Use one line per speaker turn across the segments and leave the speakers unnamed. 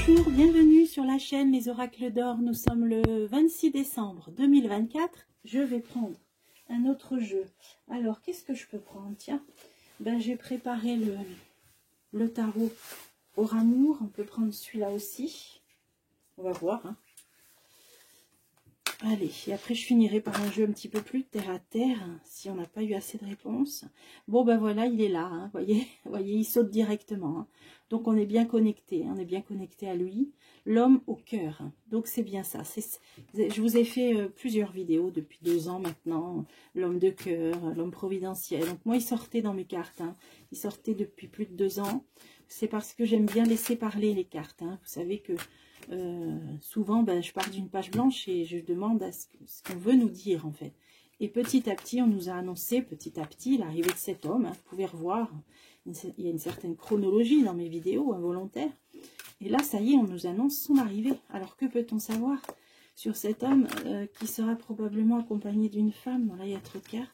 Bonjour, bienvenue sur la chaîne Les Oracles d'Or. Nous sommes le 26 décembre 2024. Je vais prendre un autre jeu. Alors, qu'est-ce que je peux prendre? Tiens, ben, j'ai préparé le tarot Aura Amour. On peut prendre celui-là aussi. On va voir. Hein. Allez, et après je finirai par un jeu un petit peu plus terre à terre, si on n'a pas eu assez de réponses. Bon ben voilà, il est là, hein, voyez, il saute directement. Hein. Donc on est bien connecté, on est bien connecté à lui. L'homme au cœur, hein. Donc c'est bien ça. Je vous ai fait plusieurs vidéos depuis 2 ans maintenant. L'homme de cœur, l'homme providentiel. Donc moi il sortait dans mes cartes, hein. Il sortait depuis plus de 2 ans. C'est parce que j'aime bien laisser parler les cartes. Hein. Vous savez que souvent ben, je pars d'une page blanche et je demande à ce qu'on veut nous dire en fait. Et petit à petit on nous a annoncé petit à petit l'arrivée de cet homme. Hein. Vous pouvez revoir, il y a une certaine chronologie dans mes vidéos involontaires. Et là ça y est, on nous annonce son arrivée. Alors que peut-on savoir sur cet homme qui sera probablement accompagné d'une femme? Là il y a trop de cartes,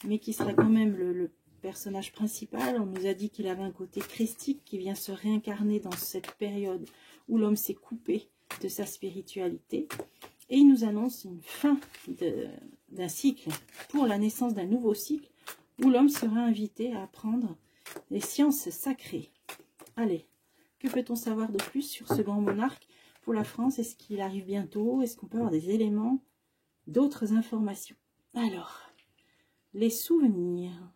mais qui sera quand même le personnage principal. On nous a dit qu'il avait un côté christique qui vient se réincarner dans cette période où l'homme s'est coupé de sa spiritualité. Et il nous annonce une fin d'un cycle, pour la naissance d'un nouveau cycle, où l'homme sera invité à apprendre les sciences sacrées. Allez, que peut-on savoir de plus sur ce grand monarque pour la France? Est-ce qu'il arrive bientôt? Est-ce qu'on peut avoir des éléments, d'autres informations? Alors, les souvenirs.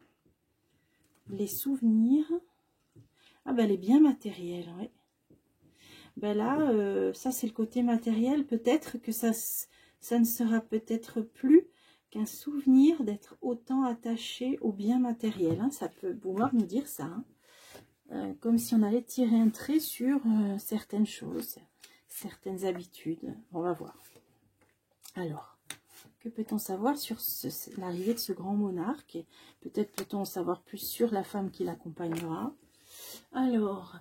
Les souvenirs. Ah ben, elle est bien matérielle, oui. Ben là, ça c'est le côté matériel. Peut-être que ça ne sera peut-être plus qu'un souvenir d'être autant attaché au bien matériel. Hein. Ça peut pouvoir nous dire ça. Hein. Comme si on allait tirer un trait sur certaines choses, certaines habitudes. On va voir. Alors, que peut-on savoir sur l'arrivée de ce grand monarque? Peut-être peut-on en savoir plus sur la femme qui l'accompagnera. Alors...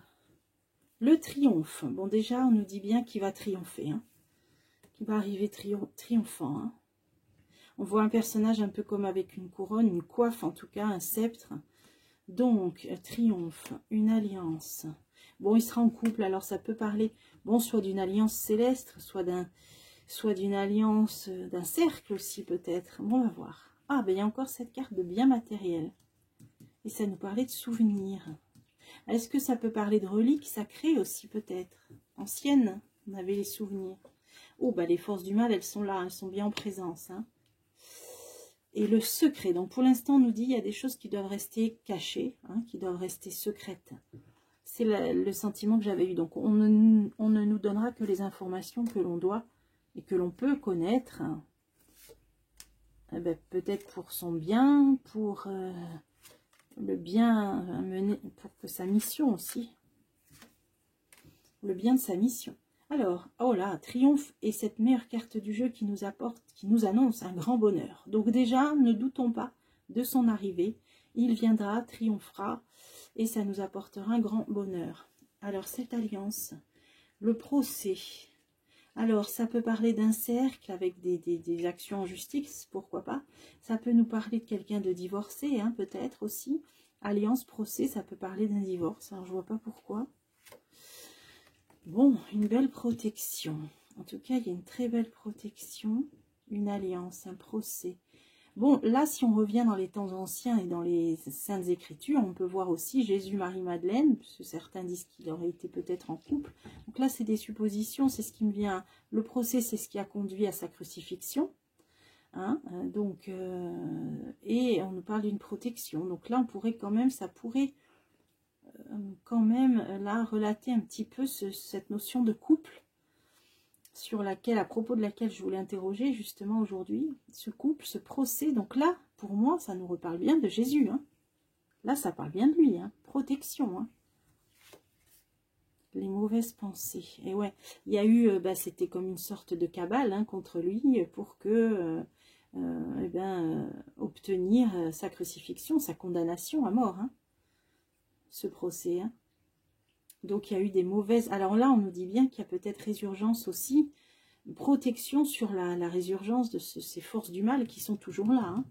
le triomphe. Bon, déjà, on nous dit bien qu'il va triompher. Hein, qu'il va arriver triomphant. Hein. On voit un personnage un peu comme avec une couronne, une coiffe en tout cas, un sceptre. Donc, triomphe, une alliance. Bon, il sera en couple, alors ça peut parler, bon, soit d'une alliance céleste, soit d'une alliance, d'un cercle aussi peut-être. Bon, on va voir. Ah, ben il y a encore cette carte de bien matériel. Et ça nous parlait de souvenirs. Est-ce que ça peut parler de reliques sacrées aussi peut-être? Anciennes, on avait les souvenirs. Oh, bah les forces du mal, elles sont là, elles sont bien en présence. Hein. Et le secret, donc pour l'instant on nous dit il y a des choses qui doivent rester cachées, hein, qui doivent rester secrètes. C'est le sentiment que j'avais eu. Donc on ne nous donnera que les informations que l'on doit et que l'on peut connaître. Hein. Eh ben, peut-être pour son bien, pour... le bien à mener, pour que sa mission aussi, le bien de sa mission. Alors, oh là, triomphe est cette meilleure carte du jeu qui nous apporte, qui nous annonce un grand bonheur. Donc déjà, ne doutons pas de son arrivée, il viendra, triomphera, et ça nous apportera un grand bonheur. Alors, cette alliance, le procès, alors ça peut parler d'un cercle avec des actions en justice, pourquoi pas. Ça peut nous parler de quelqu'un de divorcé, hein, peut-être aussi. Alliance, procès, ça peut parler d'un divorce. Alors je vois pas pourquoi. Bon, une belle protection. En tout cas, il y a une très belle protection. Une alliance, un procès. Bon, là, si on revient dans les temps anciens et dans les Saintes Écritures, on peut voir aussi Jésus, Marie, Madeleine, puisque certains disent qu'il aurait été peut-être en couple. Donc là, c'est des suppositions, c'est ce qui me vient. Le procès, c'est ce qui a conduit à sa crucifixion. Hein, donc, et on nous parle d'une protection. Donc là, on pourrait quand même, ça pourrait quand même, là, relater un petit peu cette notion de couple, sur laquelle, à propos de laquelle je voulais interroger justement aujourd'hui, ce couple, ce procès. Donc là, pour moi, ça nous reparle bien de Jésus. Hein. Là, ça parle bien de lui. Hein. Protection. Hein. Les mauvaises pensées. Et ouais, il y a eu, c'était comme une sorte de cabale hein, contre lui pour que, obtenir sa crucifixion, sa condamnation à mort. Hein. Ce procès. Hein. Donc il y a eu des mauvaises... Alors là, on nous dit bien qu'il y a peut-être résurgence aussi, protection sur la résurgence de ces forces du mal qui sont toujours là, hein,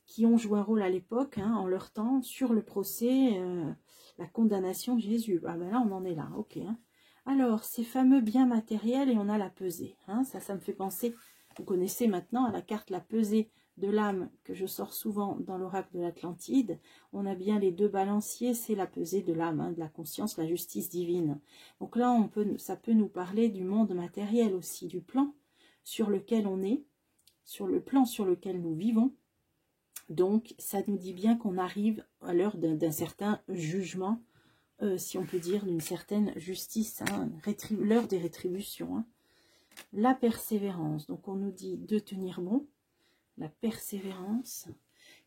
qui ont joué un rôle à l'époque, hein, en leur temps, sur le procès, la condamnation de Jésus. Ah ben là, on en est là, ok. Hein. Alors, ces fameux biens matériels, et on a la pesée. Hein, ça me fait penser, vous connaissez maintenant à la carte la pesée de l'âme que je sors souvent dans l'oracle de l'Atlantide. On a bien les deux balanciers, c'est la pesée de l'âme, hein, de la conscience, la justice divine. Donc là, ça peut nous parler du monde matériel aussi, du plan sur lequel on est, sur le plan sur lequel nous vivons. Donc, ça nous dit bien qu'on arrive à l'heure d'un certain jugement, si on peut dire, d'une certaine justice, hein, l'heure des rétributions. Hein. La persévérance, donc on nous dit de tenir bon, la persévérance,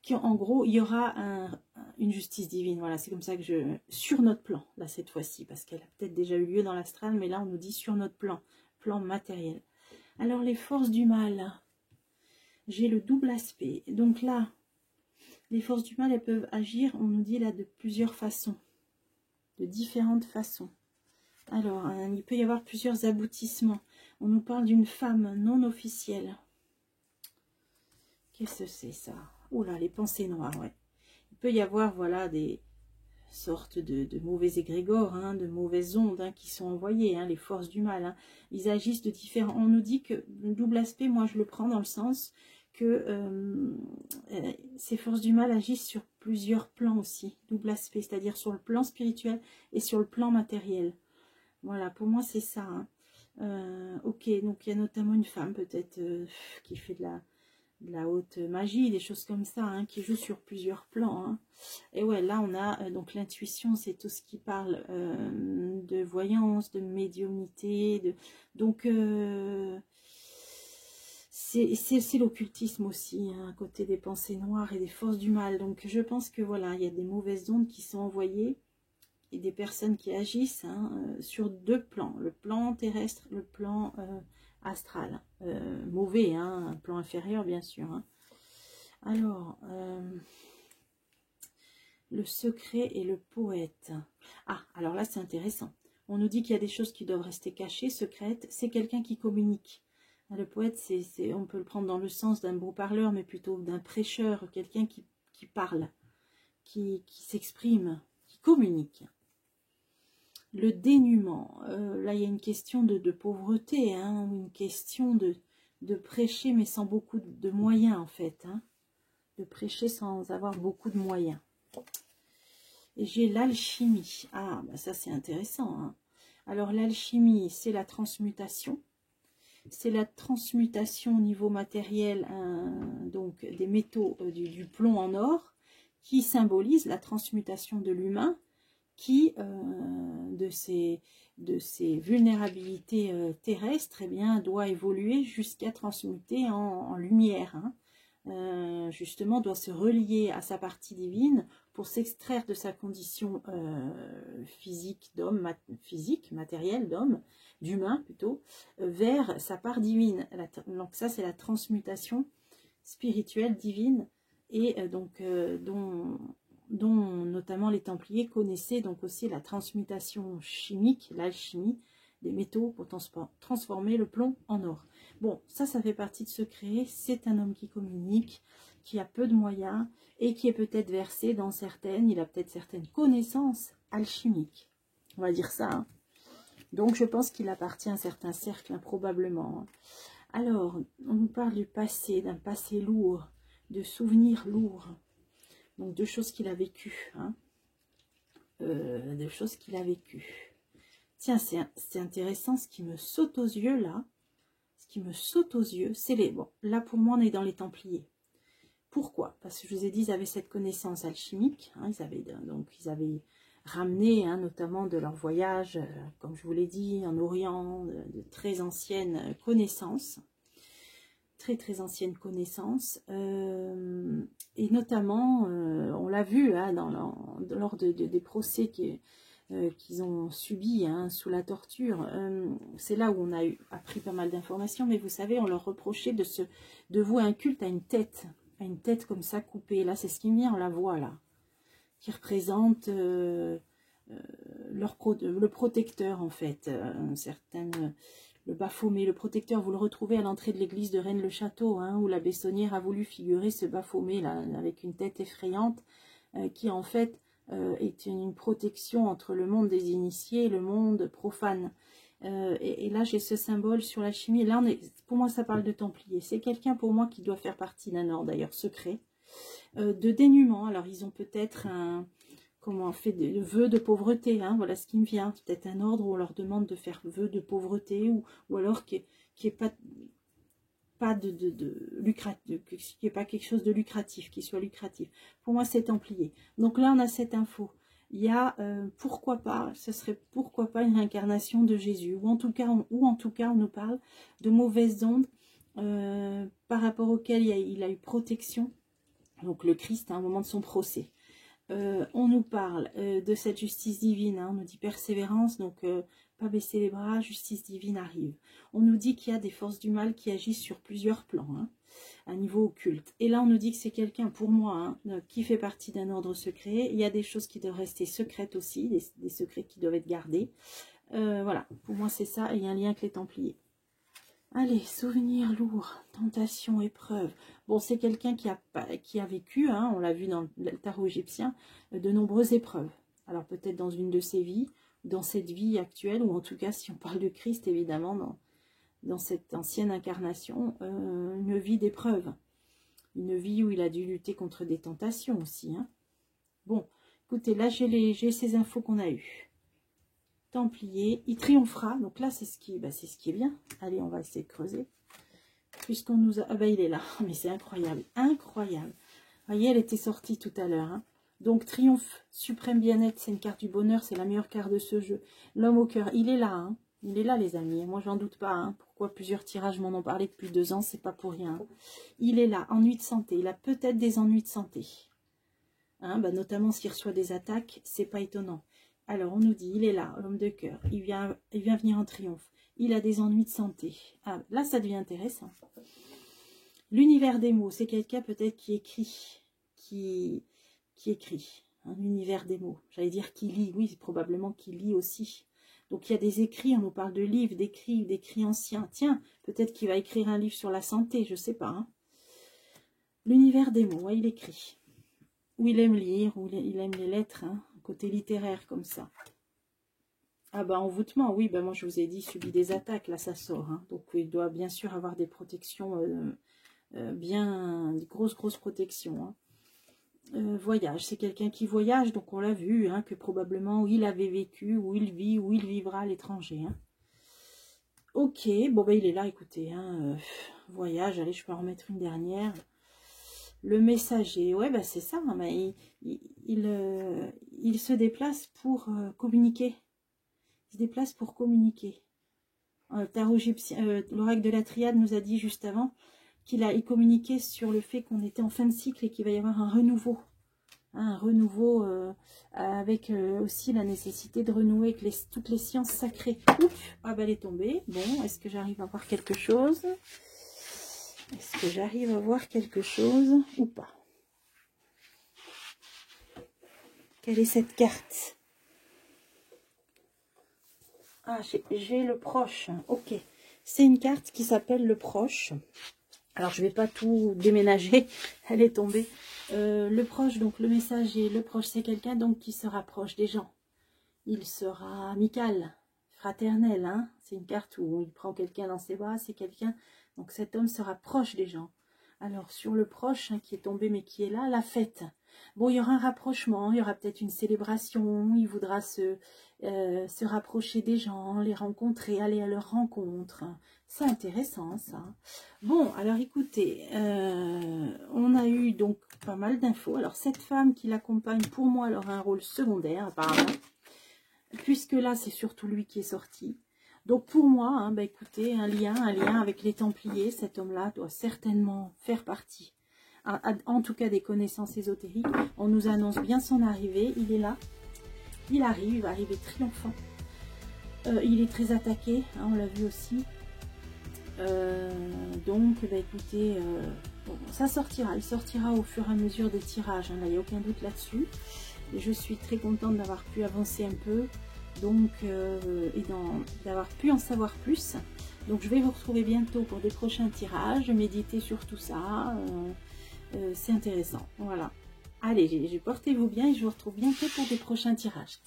qui en gros, il y aura une justice divine, voilà, c'est comme ça que sur notre plan, là cette fois-ci, parce qu'elle a peut-être déjà eu lieu dans l'astral, mais là on nous dit sur notre plan matériel. Alors les forces du mal, j'ai le double aspect, donc là, les forces du mal, elles peuvent agir, on nous dit là, de plusieurs façons, de différentes façons. Alors, il peut y avoir plusieurs aboutissements. On nous parle d'une femme non officielle. Qu'est-ce que c'est ça? Oh là, les pensées noires, ouais. Il peut y avoir, voilà, des sortes de mauvais égrégores, hein, de mauvaises ondes hein, qui sont envoyées, hein, les forces du mal. Hein. Ils agissent de différents... On nous dit que le double aspect, moi je le prends dans le sens que ces forces du mal agissent sur plusieurs plans aussi. Double aspect, c'est-à-dire sur le plan spirituel et sur le plan matériel. Voilà, pour moi c'est ça. Hein. Ok, donc il y a notamment une femme peut-être qui fait de la haute magie, des choses comme ça, hein, qui joue sur plusieurs plans. Hein. Et ouais, là on a donc l'intuition, c'est tout ce qui parle de voyance, de médiumnité, donc c'est l'occultisme aussi, hein, à côté des pensées noires et des forces du mal. Donc je pense que voilà, il y a des mauvaises ondes qui sont envoyées et des personnes qui agissent hein, sur deux plans, le plan terrestre, le plan astral, mauvais, hein, un plan inférieur bien sûr. Hein. Alors, le secret et le poète. Ah, alors là c'est intéressant. On nous dit qu'il y a des choses qui doivent rester cachées, secrètes. C'est quelqu'un qui communique. Le poète, on peut le prendre dans le sens d'un beau parleur, mais plutôt d'un prêcheur, quelqu'un qui parle, qui s'exprime, qui communique. Le dénuement, là il y a une question de pauvreté, hein, une question de prêcher mais sans beaucoup de moyens en fait, hein, de prêcher sans avoir beaucoup de moyens. Et j'ai l'alchimie, ah bah ça c'est intéressant. Hein. Alors l'alchimie c'est la transmutation au niveau matériel, donc des métaux, du plomb en or, qui symbolise la transmutation de l'humain, qui, de ces vulnérabilités terrestres, eh bien, doit évoluer jusqu'à transmuter en lumière. Hein. Justement, doit se relier à sa partie divine pour s'extraire de sa condition physique d'homme, matérielle d'homme, d'humain plutôt, vers sa part divine. Donc ça, c'est la transmutation spirituelle divine et donc dont notamment les Templiers connaissaient donc aussi la transmutation chimique, l'alchimie des métaux pour transformer le plomb en or. Bon, ça fait partie de ce créer. C'est un homme qui communique, qui a peu de moyens et qui est peut-être versé dans il a peut-être certaines connaissances alchimiques. On va dire ça. Hein. Donc je pense qu'il appartient à un certain cercle, hein, probablement. Alors, on nous parle du passé, d'un passé lourd, de souvenirs lourds. Donc, de choses qu'il a vécues. Hein. De choses qu'il a vécues. Tiens, c'est intéressant, ce qui me saute aux yeux, là. Ce qui me saute aux yeux, c'est les... Bon, là, pour moi, on est dans les Templiers. Pourquoi? Parce que je vous ai dit, ils avaient cette connaissance alchimique. Hein, ils avaient ramené, hein, notamment de leur voyage, comme je vous l'ai dit, en Orient, de très anciennes connaissances. Très anciennes connaissances. Et notamment, on l'a vu hein, lors des procès qu'ils ont subis hein, sous la torture. C'est là où on a appris pas mal d'informations, mais vous savez, on leur reprochait de vouer un culte à une tête comme ça coupée. Là, c'est ce qui me vient, on la voit là, qui représente le protecteur en fait, le Baphomet, le protecteur, vous le retrouvez à l'entrée de l'église de Rennes-le-Château, hein, où la Bessonnière a voulu figurer ce Baphomet là, avec une tête effrayante, qui en fait est une protection entre le monde des initiés et le monde profane. Et là, j'ai ce symbole sur la chimie. Là, pour moi, ça parle de Templier. C'est quelqu'un, pour moi, qui doit faire partie d'un ordre, d'ailleurs, secret. De dénuement. Alors, ils ont peut-être fait des vœux de pauvreté. Hein, voilà ce qui me vient. Peut-être un ordre où on leur demande de faire vœux de pauvreté ou alors qui est pas lucratif, qui est pas quelque chose de lucratif, qui soit lucratif. Pour moi, c'est Templier. Donc là, on a cette info. Il y a, pourquoi pas, ce serait pourquoi pas une réincarnation de Jésus. Ou en tout cas, on nous parle de mauvaises ondes par rapport auxquelles il a eu protection. Donc le Christ, à un moment de son procès. On nous parle de cette justice divine, hein, on nous dit persévérance, donc pas baisser les bras, justice divine arrive. On nous dit qu'il y a des forces du mal qui agissent sur plusieurs plans, hein, à niveau occulte. Et là, on nous dit que c'est quelqu'un, pour moi, hein, qui fait partie d'un ordre secret. Il y a des choses qui doivent rester secrètes aussi, des secrets qui doivent être gardés. Voilà, pour moi, c'est ça, et il y a un lien avec les Templiers. Allez, souvenirs lourds, tentation, épreuve. Bon, c'est quelqu'un qui a vécu, hein, on l'a vu dans le tarot égyptien, de nombreuses épreuves. Alors peut-être dans une de ses vies, dans cette vie actuelle, ou en tout cas si on parle de Christ, évidemment, dans cette ancienne incarnation, une vie d'épreuve. Une vie où il a dû lutter contre des tentations aussi. Hein. Bon, écoutez, là j'ai ces infos qu'on a eues. Templier, il triomphera, donc là c'est ce qui est bien. Allez, on va essayer de creuser, puisqu'on nous a, ah ben il est là, mais c'est incroyable, incroyable. Vous voyez, elle était sortie tout à l'heure, hein. Donc triomphe, suprême bien-être, c'est une carte du bonheur, c'est la meilleure carte de ce jeu. L'homme au cœur, il est là, hein. Il est là les amis, moi j'en doute pas, hein. Pourquoi plusieurs tirages m'en ont parlé depuis 2 ans, c'est pas pour rien. Il est là, ennui de santé, il a peut-être des ennuis de santé, hein, bah, notamment s'il reçoit des attaques, c'est pas étonnant. Alors, on nous dit, il est là, l'homme de cœur, il vient venir en triomphe. Il a des ennuis de santé. Ah, là, ça devient intéressant. L'univers des mots, c'est quelqu'un peut-être qui écrit, qui écrit. Un univers des mots. J'allais dire qui lit, oui, probablement qui lit aussi. Donc, il y a des écrits, on nous parle de livres, d'écrits anciens. Tiens, peut-être qu'il va écrire un livre sur la santé, je ne sais pas. Hein. L'univers des mots, ouais, il écrit. Ou il aime lire, ou il aime les lettres, hein. Côté littéraire comme ça. Ah bah envoûtement, oui, bah moi je vous ai dit, subit des attaques, là ça sort. Hein. Donc il doit bien sûr avoir des protections, des grosses protections. Hein. Voyage, c'est quelqu'un qui voyage, donc on l'a vu, hein, que probablement il avait vécu, où il vit, où il vivra à l'étranger. Hein. Ok, bon bah il est là, écoutez, hein, voyage, allez je peux en remettre une dernière. Le messager, ouais, bah c'est ça, hein, mais il se déplace pour communiquer. Il se déplace pour communiquer. Tarot égyptien, l'oracle de la triade nous a dit juste avant qu'il communiquait sur le fait qu'on était en fin de cycle et qu'il va y avoir un renouveau. Hein, un renouveau avec aussi la nécessité de renouer avec toutes les sciences sacrées. Oups, ah bah elle est tombée. Bon, est-ce que j'arrive à voir quelque chose ? Est-ce que j'arrive à voir quelque chose ou pas? Quelle est cette carte? Ah, j'ai le proche. Ok. C'est une carte qui s'appelle le proche. Alors, je ne vais pas tout déménager. Elle est tombée. Le proche, donc le messager, le proche, c'est quelqu'un donc qui se rapproche des gens. Il sera amical, fraternel. Hein. C'est une carte où il prend quelqu'un dans ses bras. C'est quelqu'un... Donc cet homme se rapproche des gens. Alors sur le proche, hein, qui est tombé mais qui est là, la fête. Bon, il y aura un rapprochement, il y aura peut-être une célébration, il voudra se rapprocher des gens, les rencontrer, aller à leur rencontre. C'est intéressant ça. Bon, alors écoutez, on a eu donc pas mal d'infos. Alors cette femme qui l'accompagne, pour moi, elle aura un rôle secondaire apparemment. Puisque là, c'est surtout lui qui est sorti. Donc pour moi, hein, bah écoutez, un lien avec les Templiers, cet homme-là doit certainement faire partie, en tout cas des connaissances ésotériques. On nous annonce bien son arrivée, il est là, il va arriver triomphant. Il est très attaqué, hein, on l'a vu aussi. Donc, bah écoutez, bon, ça sortira, il sortira au fur et à mesure des tirages, hein, là il n'y a aucun doute là-dessus. Et je suis très contente d'avoir pu avancer un peu. Donc, et d'avoir pu en savoir plus. Donc, je vais vous retrouver bientôt pour des prochains tirages. Méditez sur tout ça. C'est intéressant. Voilà. Allez, portez-vous bien et je vous retrouve bientôt pour des prochains tirages.